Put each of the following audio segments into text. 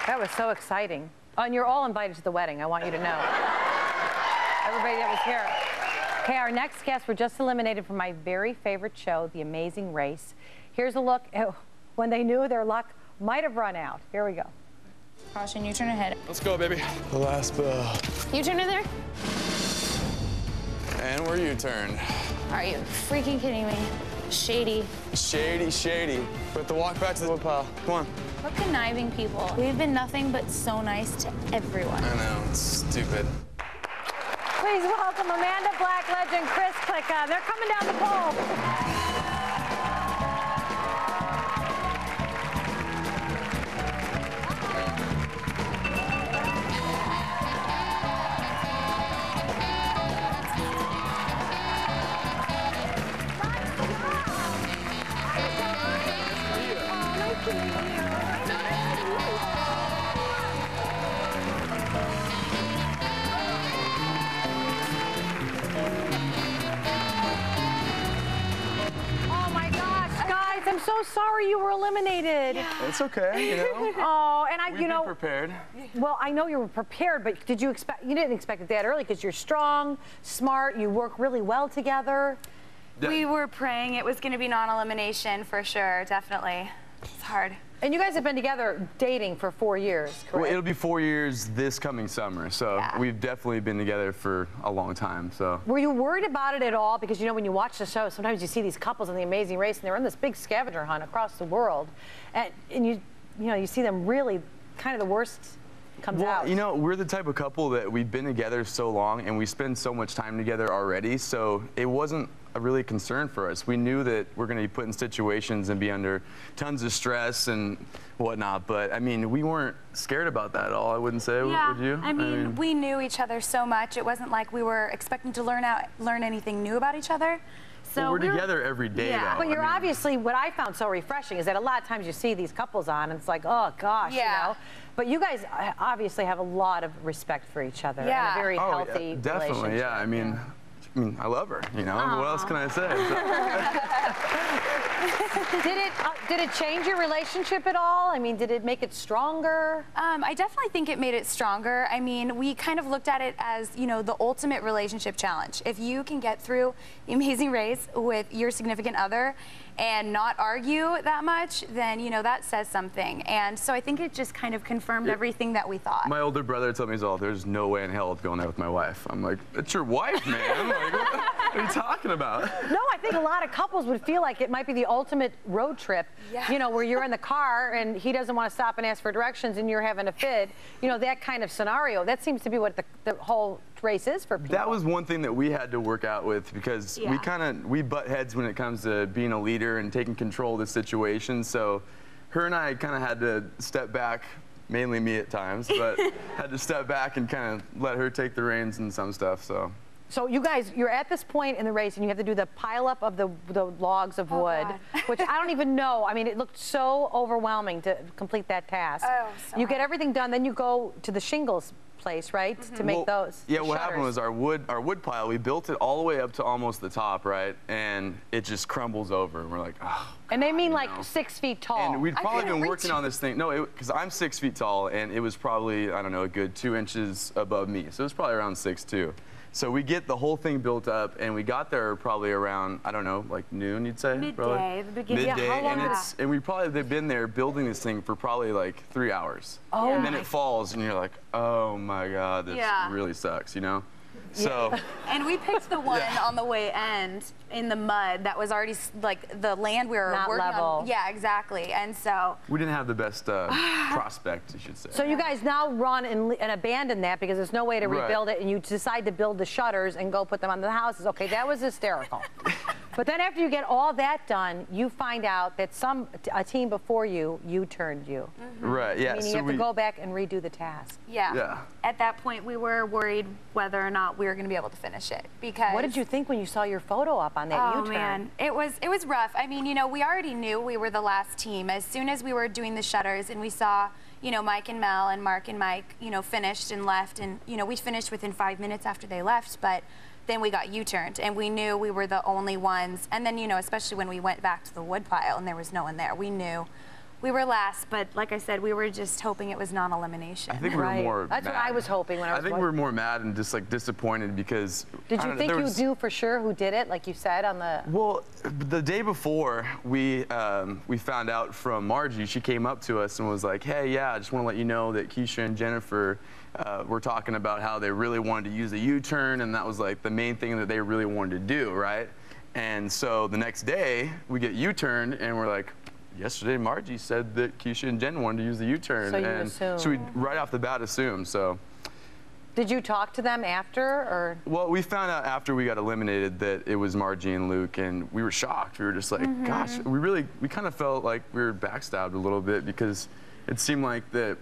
That was so exciting. Oh, and you're all invited to the wedding, I want you to know. Everybody that was here. Okay, our next guests were just eliminated from my very favorite show, The Amazing Race. Here's a look at when they knew their luck might have run out. Here we go. Caution, U-turn ahead. Let's go, baby. The last bell. U-turn in there? And we're U-turn. Are you freaking kidding me? Shady. Shady, shady. We have to walk back to the woodpile. Come on. We're conniving people. We've been nothing but so nice to everyone. I know, it's stupid. Please welcome Amanda Black legend Kris. They're coming down the pole. I'm so sorry you were eliminated. Yeah. It's okay, you know. Oh, and We've been prepared. Well, I know you were prepared, but did you expect? You didn't expect it that early because you're strong, smart. You work really well together. We were praying it was going to be non-elimination for sure, definitely. It's hard. And you guys have been together dating for 4 years, correct? Well, it'll be 4 years this coming summer, so we've definitely been together for a long time. So. Were you worried about it at all? Because you know when you watch the show, sometimes you see these couples in The Amazing Race, and they're on this big scavenger hunt across the world, and you see them really kind of the worst comes out. You know, we're the type of couple that we've been together so long, and we spend so much time together already, so it wasn't a really concern for us. We knew that we're going to be put in situations and be under tons of stress and whatnot, but I mean, we weren't scared about that at all, I wouldn't say, would you? I mean, we knew each other so much. It wasn't like we were expecting to learn anything new about each other. So well, we're together every day, though. But you're obviously, what I found so refreshing is that a lot of times you see these couples on, and it's like, oh gosh, you know. But you guys obviously have a lot of respect for each other and a very healthy definitely, relationship. yeah. I mean, I love her, you know. What else can I say? Did it change your relationship at all? I mean, did it make it stronger? I definitely think it made it stronger. I mean, we kind of looked at it as, you know, the ultimate relationship challenge. If you can get through The Amazing Race with your significant other and not argue that much, then, you know, that says something. And so I think it just kind of confirmed everything that we thought. My older brother told me, there's no way in hell of going there with my wife. I'm like, it's your wife, man. Like, what are you talking about? No, I think a lot of couples would feel like it might be the ultimate road trip, you know, where you're in the car and he doesn't want to stop and ask for directions and you're having a fit. You know, that kind of scenario. That seems to be what the whole race is for people. That was one thing that we had to work out with because we butt heads when it comes to being a leader and taking control of the situation. So her and I kind of had to step back, mainly me at times, but had to step back and kind of let her take the reins and some stuff. So you guys, you're at this point in the race and you have to do the pile up of the logs of wood, which I don't even know. I mean, it looked so overwhelming to complete that task. You get everything done, then you go to the shingles place, right, to make those. Yeah, what happened was our wood pile, we built it all the way up to almost the top, right, and it just crumbles over, and we're like, oh. And they mean like 6 feet tall. And we'd probably been working on this thing. No, because I'm 6 feet tall, and it was probably, I don't know, a good 2 inches above me, so it was probably around 6'2". So we get the whole thing built up, and we got there probably around, I don't know, like noon, you'd say? Midday, the beginning. Midday, and we probably have been there building this thing for probably like 3 hours. And then it falls, and you're like, oh my God, this really sucks, you know? So. And we picked the one on the way end in the mud that was already like the land we were working on. Yeah, exactly. And so we didn't have the best prospect, you should say. So you guys now run and abandon that because there's no way to rebuild it, and you decide to build the shutters and go put them on the houses. Okay, that was hysterical. But then after you get all that done, you find out that a team before you U-turned you. Right, yeah. Meaning you have to go back and redo the task. Yeah. At that point, we were worried whether or not we were going to be able to finish it. Because what did you think when you saw your photo up on that U-turn? Oh man, it was rough. I mean, you know, we already knew we were the last team. As soon as we were doing the shutters and we saw, you know, Mike and Mel and Mark and Mike, you know, finished and left, and you know, we finished within 5 minutes after they left, but then we got U-turned, and we knew we were the only ones. And then, you know, especially when we went back to the wood pile and there was no one there, we knew we were last, but like I said, we were just hoping it was non-elimination. I think we were more That's mad. what I was hoping when I was I think we were more mad and just like disappointed because. Did you think you knew for sure who did it, like you said on the? Well, the day before we found out from Margie, she came up to us and was like, "Hey, yeah, I just want to let you know that Keisha and Jennifer were talking about how they really wanted to use a U-turn, and that was like the main thing that they really wanted to do, right?" And so the next day we get U-turned, and we're like, "Yesterday Margie said that Keisha and Jen wanted to use the U-turn," So you and assumed. so we right off the bat assumed. So. Did you talk to them after, or? Well, we found out after we got eliminated that it was Margie and Luke, and we were shocked. We were just like, gosh, we kind of felt like we were backstabbed a little bit because it seemed like that,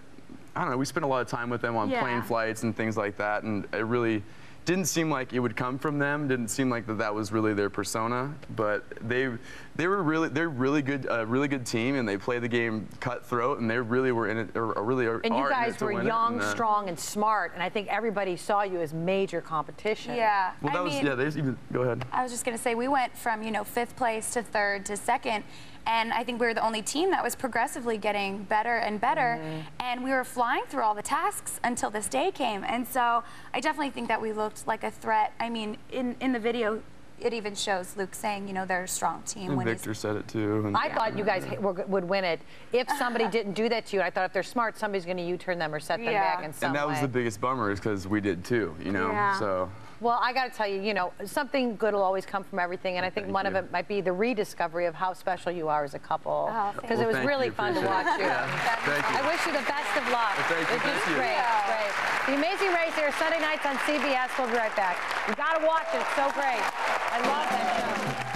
I don't know, we spent a lot of time with them on plane flights and things like that, and it really didn't seem like it would come from them. Didn't seem like that was really their persona. But they're really good team, and they play the game cutthroat, and they really were in it, or really are. And you guys in it to were win young, it, and, strong, and smart, and I think everybody saw you as major competition. Yeah. Well, that was they even go ahead. I was just gonna say we went from 5th place to 3rd to 2nd. And I think we were the only team that was progressively getting better and better. And we were flying through all the tasks until this day came. And so I definitely think that we looked like a threat. I mean, in the video, it even shows Luke saying, they're a strong team. And when Victor said it too. And I thought you guys would win it if somebody didn't do that to you. I thought if they're smart, somebody's going to U-turn them or set them back in some way. And that was the biggest bummer is because we did too, Yeah. So. Well, I got to tell you, something good will always come from everything, and I think one of it might be the rediscovery of how special you are as a couple. Because it was really fun to watch you. Thank you. I wish you the best of luck. Thank you. It was great, great. The Amazing Race airs Sunday nights on CBS. We'll be right back. You got to watch it. It's so great. I love that show.